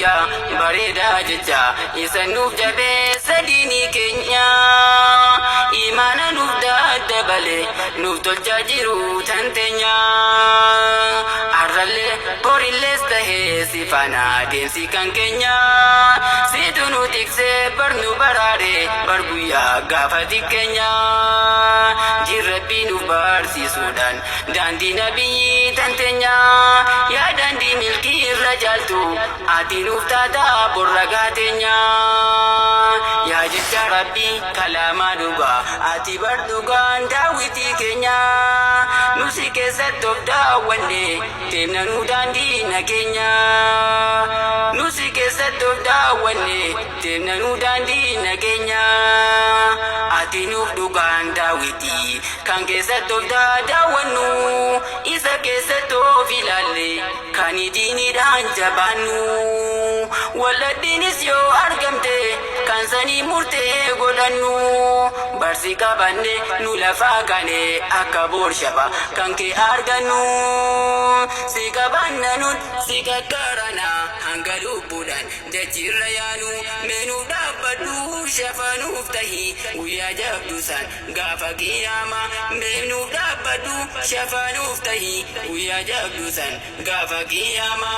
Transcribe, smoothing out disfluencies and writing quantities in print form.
biyya bareedaa jecha isa nuuf jabeessa diinii keenya imaana nuuf daddabale nuuf tolchaa jiru tanteenya arralee borillees tahee si faana deemsi kan keenya situ nu tiksee barnu baraare bar guyyaa gaafati keenya jirrabbii nuuf barsiisuudhaan daandii nabiyyi tanteenya yaa daandii milkii irra jaaltu ati nuuf taata borra gaateenya yaa jecha rabbii kalaamaa dhugaa ati bar dhugaan daawwitii keenya nusi keessatti of daawwanne teemna nu daandii nageenya nusi keessatti of daawwanne teemna nu daandii nageenya ati nuuf dhugaan daawwitii kan keessatti of daawwannu isa keessatti of ilaalle kan diiniidhaan jabaannu walladdiinis yoo argamte kan sanii murtee godhannu barsi qabanne nu lafaa kane akka boorshaba kan kee argannu si qabanna nun si kakkarana hanga lubbuudhaan dachirra yaanu meenuuf dhaabbadhu shafanuuf tahi guyyaa jabduusan gaafa qiyyaama meenuuf dhaabbadhu shafanuuf tahi guyyaa jabduusan gaafa qiyyaama.